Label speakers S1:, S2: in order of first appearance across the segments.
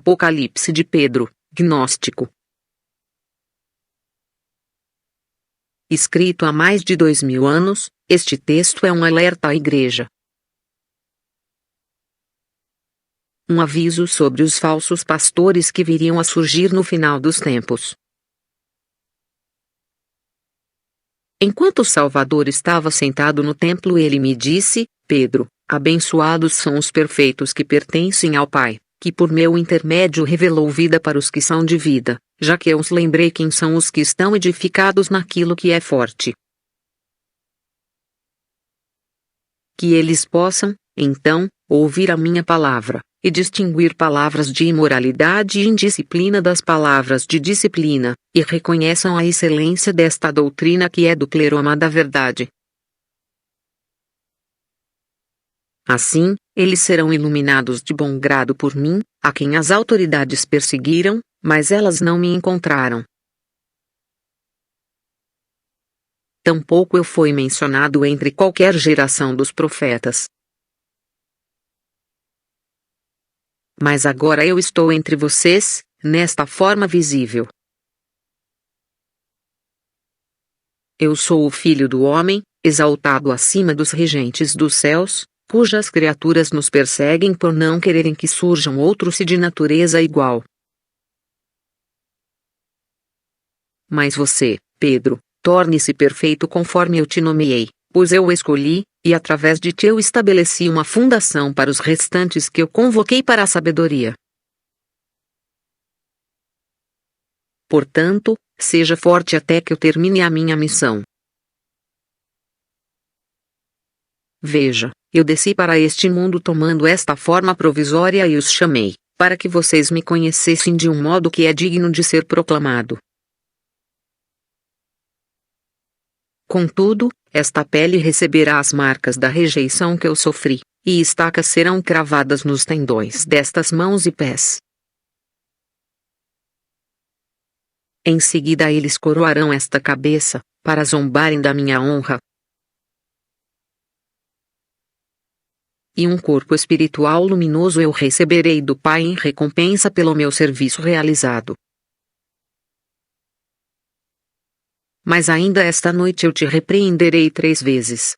S1: Apocalipse de Pedro, gnóstico. Escrito há mais de 2000 anos, este texto é um alerta à Igreja. Um aviso sobre os falsos pastores que viriam a surgir no final dos tempos. Enquanto o Salvador estava sentado no templo, ele me disse: Pedro, abençoados são os perfeitos que pertencem ao Pai, que por meu intermédio revelou vida para os que são de vida, já que eu os lembrei quem são os que estão edificados naquilo que é forte. Que eles possam, então, ouvir a minha palavra, e distinguir palavras de imoralidade e indisciplina das palavras de disciplina, e reconheçam a excelência desta doutrina que é do cleroma da verdade. Assim, eles serão iluminados de bom grado por mim, a quem as autoridades perseguiram, mas elas não me encontraram. Tampouco eu fui mencionado entre qualquer geração dos profetas. Mas agora eu estou entre vocês, nesta forma visível. Eu sou o Filho do Homem, exaltado acima dos regentes dos céus, cujas criaturas nos perseguem por não quererem que surjam outros de natureza igual. Mas você, Pedro, torne-se perfeito conforme eu te nomeei, pois eu o escolhi, e através de ti eu estabeleci uma fundação para os restantes que eu convoquei para a sabedoria. Portanto, seja forte até que eu termine a minha missão. Veja, eu desci para este mundo tomando esta forma provisória e os chamei, para que vocês me conhecessem de um modo que é digno de ser proclamado. Contudo, esta pele receberá as marcas da rejeição que eu sofri, e estacas serão cravadas nos tendões destas mãos e pés. Em seguida eles coroarão esta cabeça, para zombarem da minha honra. E um corpo espiritual luminoso eu receberei do Pai em recompensa pelo meu serviço realizado. Mas ainda esta noite eu te repreenderei 3 vezes.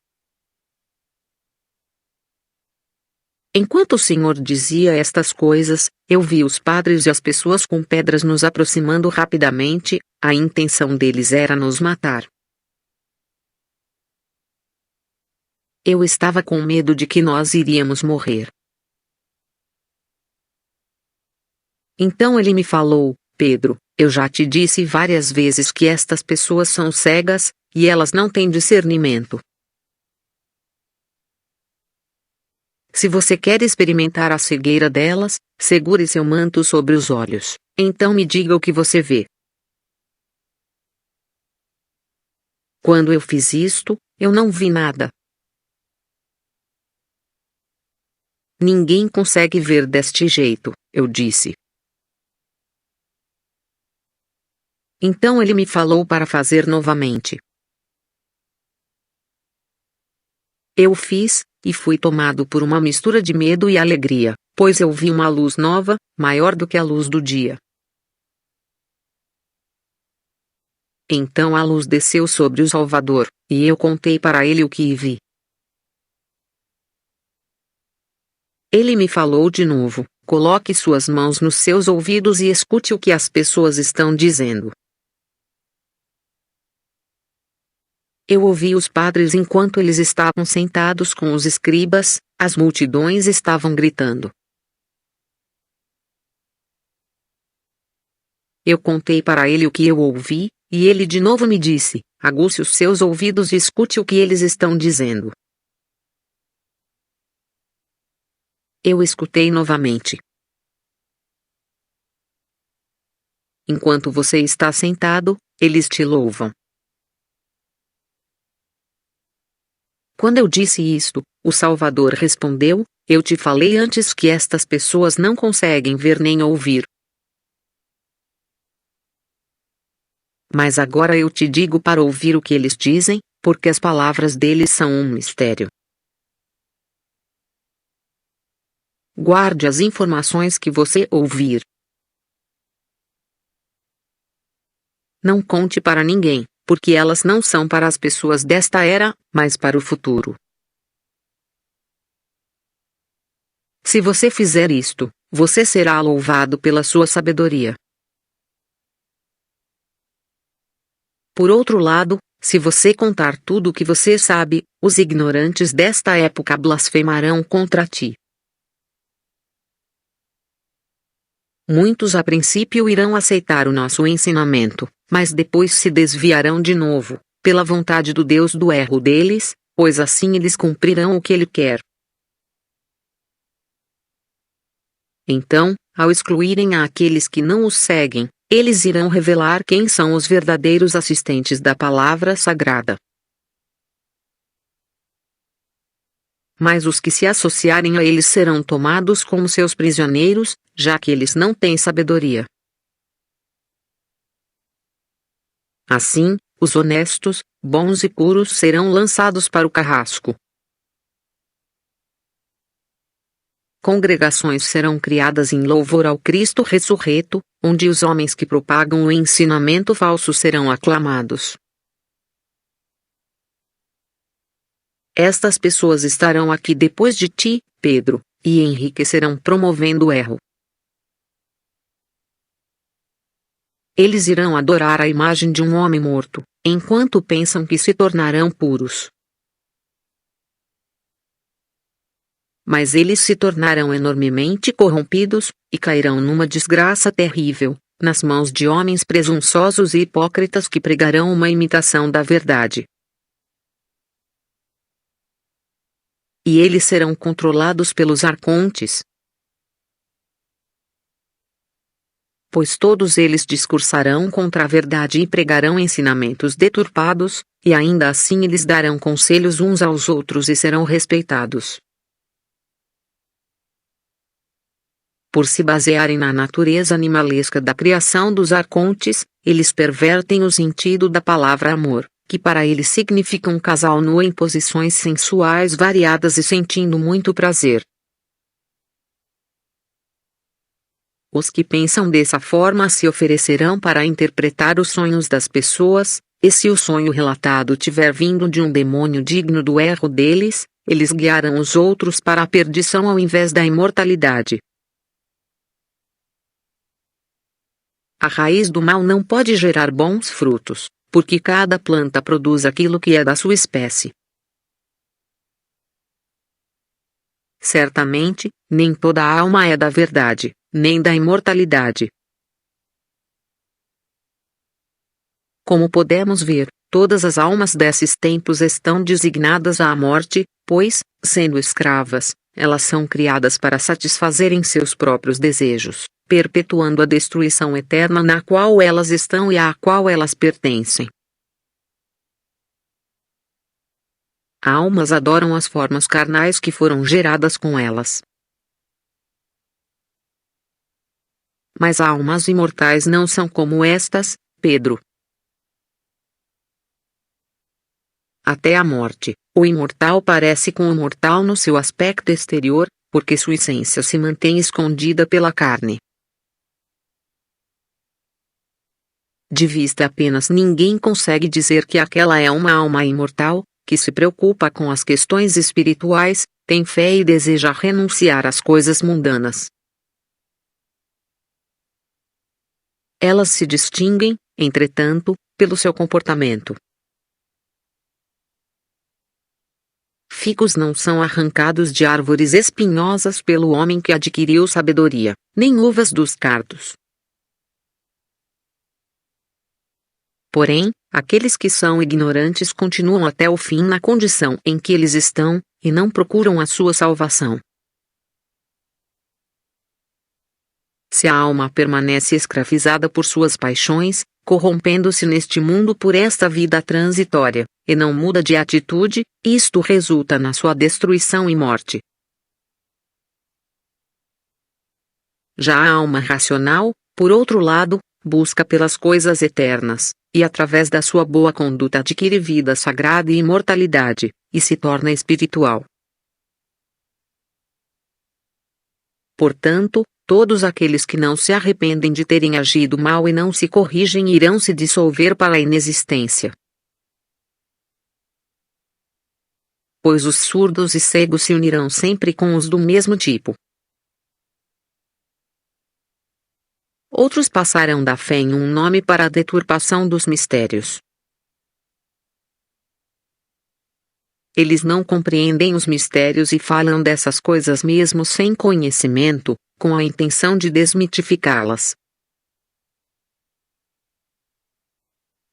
S1: Enquanto o Senhor dizia estas coisas, eu vi os padres e as pessoas com pedras nos aproximando rapidamente, a intenção deles era nos matar. Eu estava com medo de que nós iríamos morrer. Então ele me falou: Pedro, eu já te disse várias vezes que estas pessoas são cegas, e elas não têm discernimento. Se você quer experimentar a cegueira delas, segure seu manto sobre os olhos, então me diga o que você vê. Quando eu fiz isto, eu não vi nada. Ninguém consegue ver deste jeito, eu disse. Então ele me falou para fazer novamente. Eu fiz, e fui tomado por uma mistura de medo e alegria, pois eu vi uma luz nova, maior do que a luz do dia. Então a luz desceu sobre o Salvador, e eu contei para ele o que vi. Ele me falou de novo: coloque suas mãos nos seus ouvidos e escute o que as pessoas estão dizendo. Eu ouvi os padres enquanto eles estavam sentados com os escribas, as multidões estavam gritando. Eu contei para ele o que eu ouvi, e ele de novo me disse: aguce os seus ouvidos e escute o que eles estão dizendo. Eu escutei novamente. Enquanto você está sentado, eles te louvam. Quando eu disse isto, o Salvador respondeu: eu te falei antes que estas pessoas não conseguem ver nem ouvir. Mas agora eu te digo para ouvir o que eles dizem, porque as palavras deles são um mistério. Guarde as informações que você ouvir. Não conte para ninguém, porque elas não são para as pessoas desta era, mas para o futuro. Se você fizer isto, você será louvado pela sua sabedoria. Por outro lado, se você contar tudo o que você sabe, os ignorantes desta época blasfemarão contra ti. Muitos a princípio irão aceitar o nosso ensinamento, mas depois se desviarão de novo, pela vontade do Deus do erro deles, pois assim eles cumprirão o que ele quer. Então, ao excluírem aqueles que não os seguem, eles irão revelar quem são os verdadeiros assistentes da palavra sagrada. Mas os que se associarem a eles serão tomados como seus prisioneiros, já que eles não têm sabedoria. Assim, os honestos, bons e puros serão lançados para o carrasco. Congregações serão criadas em louvor ao Cristo ressurreto, onde os homens que propagam o ensinamento falso serão aclamados. Estas pessoas estarão aqui depois de ti, Pedro, e enriquecerão promovendo o erro. Eles irão adorar a imagem de um homem morto, enquanto pensam que se tornarão puros. Mas eles se tornarão enormemente corrompidos, e cairão numa desgraça terrível, nas mãos de homens presunçosos e hipócritas que pregarão uma imitação da verdade. E eles serão controlados pelos arcontes. Pois todos eles discursarão contra a verdade e pregarão ensinamentos deturpados, e ainda assim eles darão conselhos uns aos outros e serão respeitados. Por se basearem na natureza animalesca da criação dos arcontes, eles pervertem o sentido da palavra amor, que para eles significa um casal nu em posições sensuais variadas e sentindo muito prazer. Os que pensam dessa forma se oferecerão para interpretar os sonhos das pessoas, e se o sonho relatado tiver vindo de um demônio digno do erro deles, eles guiarão os outros para a perdição ao invés da imortalidade. A raiz do mal não pode gerar bons frutos, porque cada planta produz aquilo que é da sua espécie. Certamente, nem toda alma é da verdade, nem da imortalidade. Como podemos ver, todas as almas desses tempos estão designadas à morte, pois, sendo escravas, elas são criadas para satisfazerem seus próprios desejos, perpetuando a destruição eterna na qual elas estão e à qual elas pertencem. Almas adoram as formas carnais que foram geradas com elas. Mas almas imortais não são como estas, Pedro. Até a morte, o imortal parece com o mortal no seu aspecto exterior, porque sua essência se mantém escondida pela carne. De vista apenas ninguém consegue dizer que aquela é uma alma imortal, que se preocupa com as questões espirituais, tem fé e deseja renunciar às coisas mundanas. Elas se distinguem, entretanto, pelo seu comportamento. Figos não são arrancados de árvores espinhosas pelo homem que adquiriu sabedoria, nem uvas dos cardos. Porém, aqueles que são ignorantes continuam até o fim na condição em que eles estão, e não procuram a sua salvação. Se a alma permanece escravizada por suas paixões, corrompendo-se neste mundo por esta vida transitória, e não muda de atitude, isto resulta na sua destruição e morte. Já a alma racional, por outro lado, busca pelas coisas eternas, e através da sua boa conduta adquire vida sagrada e imortalidade, e se torna espiritual. Portanto, Todos aqueles que não se arrependem de terem agido mal e não se corrigem irão se dissolver para a inexistência. Pois os surdos e cegos se unirão sempre com os do mesmo tipo. Outros passarão da fé em um nome para a deturpação dos mistérios. Eles não compreendem os mistérios e falam dessas coisas mesmo sem conhecimento, com a intenção de desmitificá-las.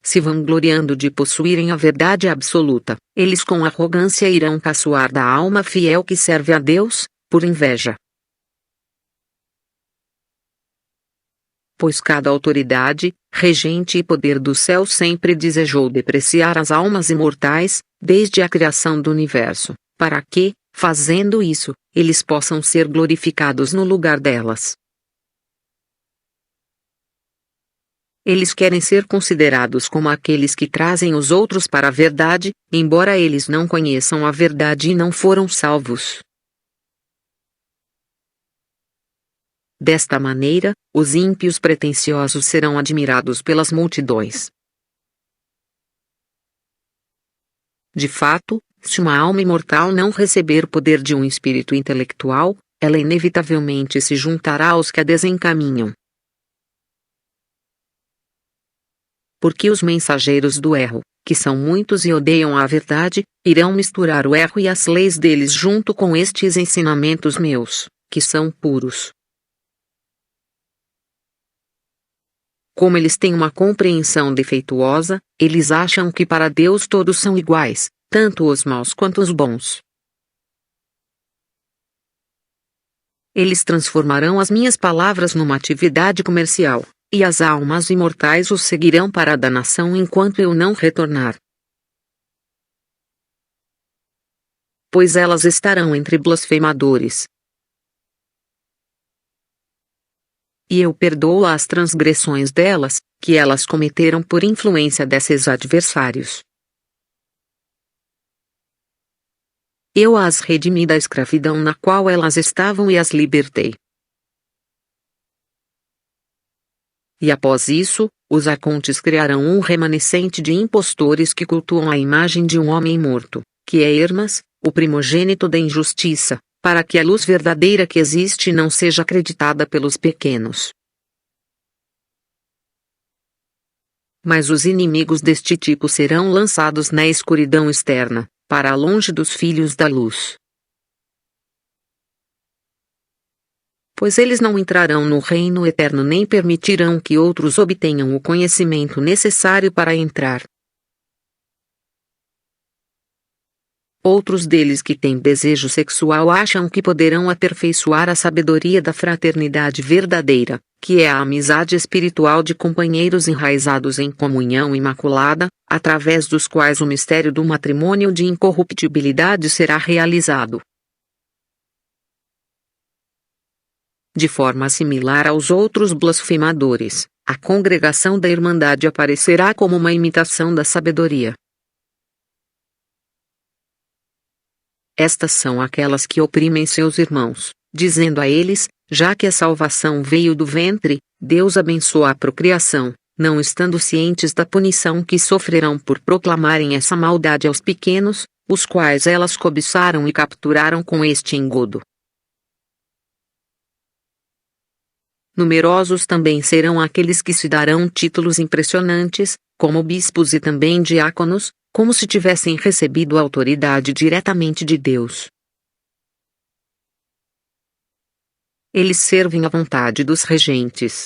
S1: Se vangloriando de possuírem a verdade absoluta, eles com arrogância irão caçoar da alma fiel que serve a Deus, por inveja. Pois cada autoridade, regente e poder do céu sempre desejou depreciar as almas imortais, desde a criação do universo, para que, fazendo isso, eles possam ser glorificados no lugar delas. Eles querem ser considerados como aqueles que trazem os outros para a verdade, embora eles não conheçam a verdade e não foram salvos. Desta maneira, os ímpios pretensiosos serão admirados pelas multidões. De fato, se uma alma imortal não receber poder de um espírito intelectual, ela inevitavelmente se juntará aos que a desencaminham. Porque os mensageiros do erro, que são muitos e odeiam a verdade, irão misturar o erro e as leis deles junto com estes ensinamentos meus, que são puros. Como eles têm uma compreensão defeituosa, eles acham que para Deus todos são iguais, tanto os maus quanto os bons. Eles transformarão as minhas palavras numa atividade comercial, e as almas imortais os seguirão para a danação enquanto eu não retornar. Pois elas estarão entre blasfemadores. E eu perdoo as transgressões delas, que elas cometeram por influência desses adversários. Eu as redimi da escravidão na qual elas estavam e as libertei. E após isso, os arcontes criarão um remanescente de impostores que cultuam a imagem de um homem morto, que é Hermas, o primogênito da injustiça, para que a luz verdadeira que existe não seja acreditada pelos pequenos. Mas os inimigos deste tipo serão lançados na escuridão externa, para longe dos filhos da luz. Pois eles não entrarão no reino eterno nem permitirão que outros obtenham o conhecimento necessário para entrar. Outros deles que têm desejo sexual acham que poderão aperfeiçoar a sabedoria da fraternidade verdadeira, que é a amizade espiritual de companheiros enraizados em comunhão imaculada, através dos quais o mistério do matrimônio de incorruptibilidade será realizado. De forma similar aos outros blasfemadores, a congregação da Irmandade aparecerá como uma imitação da sabedoria. Estas são aquelas que oprimem seus irmãos, dizendo a eles, já que a salvação veio do ventre, Deus abençoa a procriação, não estando cientes da punição que sofrerão por proclamarem essa maldade aos pequenos, os quais elas cobiçaram e capturaram com este engodo. Numerosos também serão aqueles que se darão títulos impressionantes, como bispos e também diáconos, como se tivessem recebido a autoridade diretamente de Deus. Eles servem à vontade dos regentes.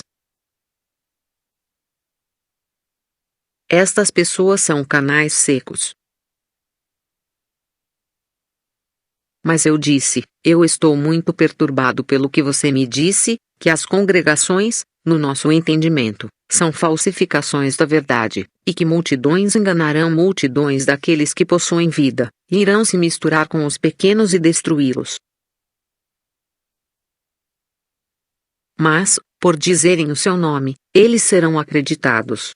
S1: Estas pessoas são canais secos. Mas eu disse, eu estou muito perturbado pelo que você me disse, que as congregações, no nosso entendimento, são falsificações da verdade, e que multidões enganarão multidões daqueles que possuem vida, e irão se misturar com os pequenos e destruí-los. Mas, por dizerem o seu nome, eles serão acreditados.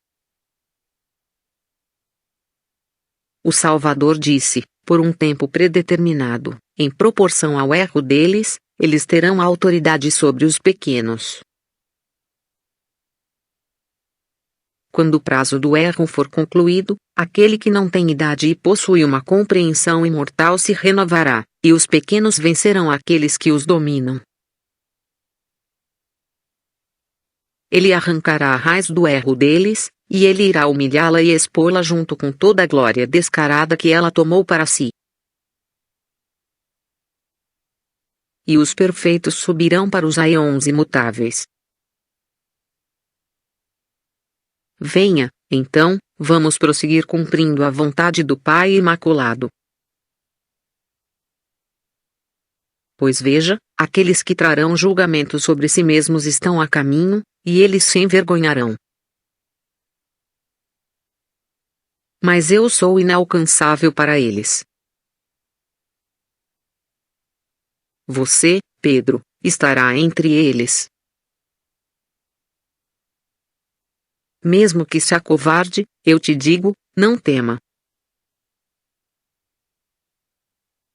S1: O Salvador disse, por um tempo predeterminado, em proporção ao erro deles, eles terão autoridade sobre os pequenos. Quando o prazo do erro for concluído, aquele que não tem idade e possui uma compreensão imortal se renovará, e os pequenos vencerão aqueles que os dominam. Ele arrancará a raiz do erro deles, e ele irá humilhá-la e expô-la junto com toda a glória descarada que ela tomou para si. E os perfeitos subirão para os aions imutáveis. Venha, então, vamos prosseguir cumprindo a vontade do Pai Imaculado. Pois veja, aqueles que trarão julgamento sobre si mesmos estão a caminho, e eles se envergonharão. Mas eu sou inalcançável para eles. Você, Pedro, estará entre eles. Mesmo que se acovarde, eu te digo, não tema.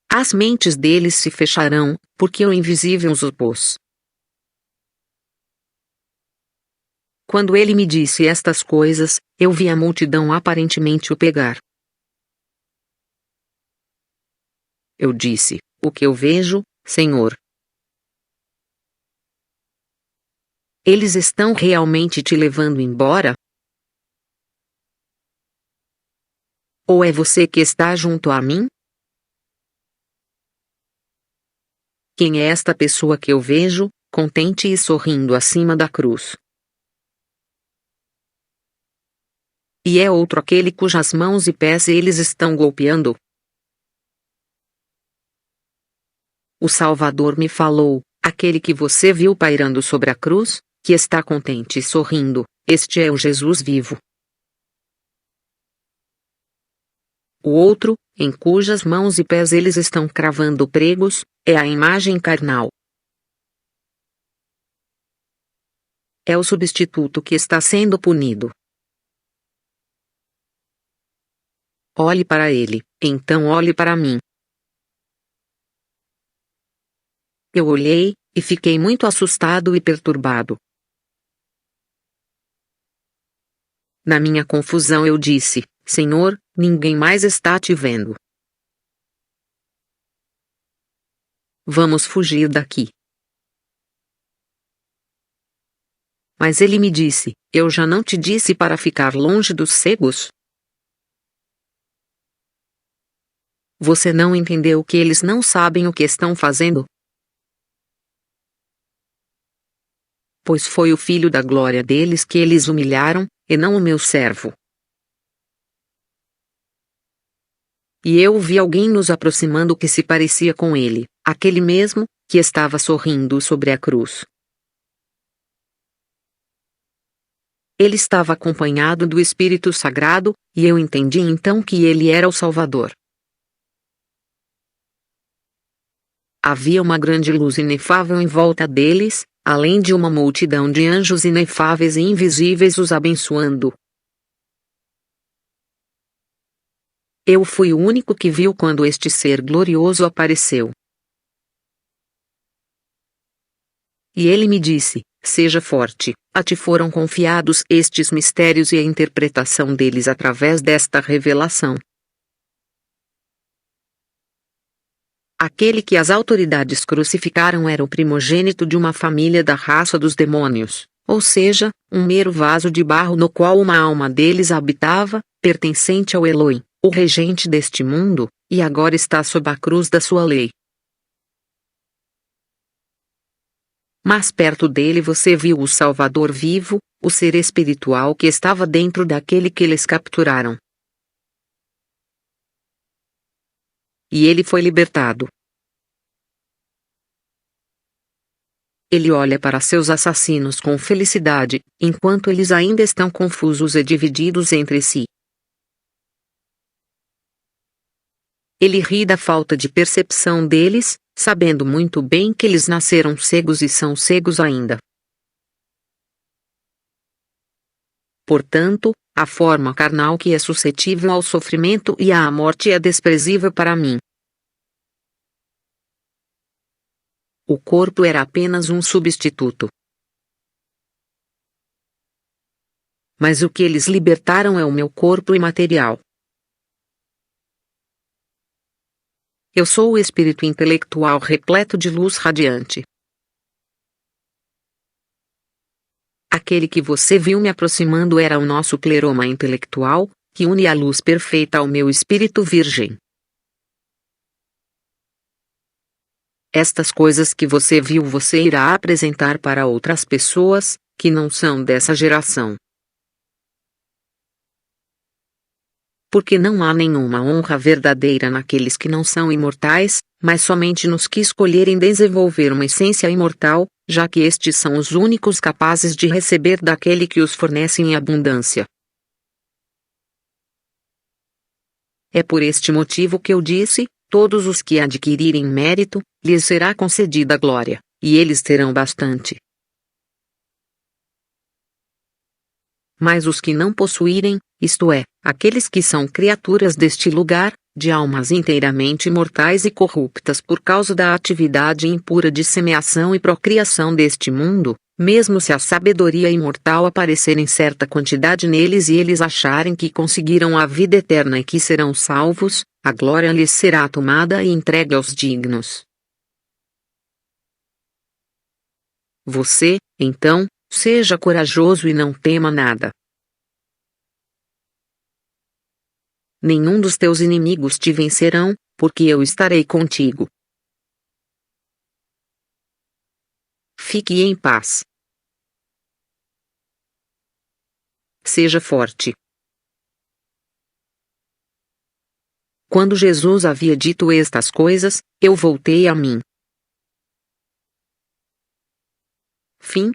S1: As mentes deles se fecharão, porque o invisível os opôs. Quando ele me disse estas coisas, eu vi a multidão aparentemente o pegar. Eu disse, o que eu vejo, Senhor? Eles estão realmente te levando embora? Ou é você que está junto a mim? Quem é esta pessoa que eu vejo, contente e sorrindo acima da cruz? E é outro aquele cujas mãos e pés eles estão golpeando? O Salvador me falou, aquele que você viu pairando sobre a cruz, que está contente e sorrindo, este é o Jesus vivo. O outro, em cujas mãos e pés eles estão cravando pregos, é a imagem carnal. É o substituto que está sendo punido. Olhe para ele, então olhe para mim. Eu olhei, e fiquei muito assustado e perturbado. Na minha confusão eu disse, Senhor, ninguém mais está te vendo. Vamos fugir daqui. Mas ele me disse, eu já não te disse para ficar longe dos cegos? Você não entendeu que eles não sabem o que estão fazendo? Pois foi o Filho da glória deles que eles humilharam, e não o meu servo. E eu vi alguém nos aproximando que se parecia com ele, aquele mesmo, que estava sorrindo sobre a cruz. Ele estava acompanhado do Espírito Sagrado, e eu entendi então que ele era o Salvador. Havia uma grande luz inefável em volta deles, além de uma multidão de anjos inefáveis e invisíveis os abençoando. Eu fui o único que viu quando este ser glorioso apareceu. E ele me disse, seja forte, a ti foram confiados estes mistérios e a interpretação deles através desta revelação. Aquele que as autoridades crucificaram era o primogênito de uma família da raça dos demônios, ou seja, um mero vaso de barro no qual uma alma deles habitava, pertencente ao Elohim, o regente deste mundo, e agora está sob a cruz da sua lei. Mas perto dele você viu o Salvador vivo, o ser espiritual que estava dentro daquele que eles capturaram. E ele foi libertado. Ele olha para seus assassinos com felicidade, enquanto eles ainda estão confusos e divididos entre si. Ele ri da falta de percepção deles, sabendo muito bem que eles nasceram cegos e são cegos ainda. Portanto, a forma carnal que é suscetível ao sofrimento e à morte é desprezível para mim. O corpo era apenas um substituto. Mas o que eles libertaram é o meu corpo imaterial. Eu sou o espírito intelectual repleto de luz radiante. Aquele que você viu me aproximando era o nosso pleroma intelectual, que une a luz perfeita ao meu espírito virgem. Estas coisas que você viu você irá apresentar para outras pessoas, que não são dessa geração. Porque não há nenhuma honra verdadeira naqueles que não são imortais, mas somente nos que escolherem desenvolver uma essência imortal, já que estes são os únicos capazes de receber daquele que os fornece em abundância. É por este motivo que eu disse: todos os que adquirirem mérito, lhes será concedida glória, e eles terão bastante. Mas os que não possuírem, isto é, aqueles que são criaturas deste lugar, de almas inteiramente mortais e corruptas por causa da atividade impura de semeação e procriação deste mundo, mesmo se a sabedoria imortal aparecer em certa quantidade neles e eles acharem que conseguiram a vida eterna e que serão salvos, a glória lhes será tomada e entregue aos dignos. Você, então, seja corajoso e não tema nada. Nenhum dos teus inimigos te vencerão, porque eu estarei contigo. Fique em paz. Seja forte. Quando Jesus havia dito estas coisas, eu voltei a mim. Fim.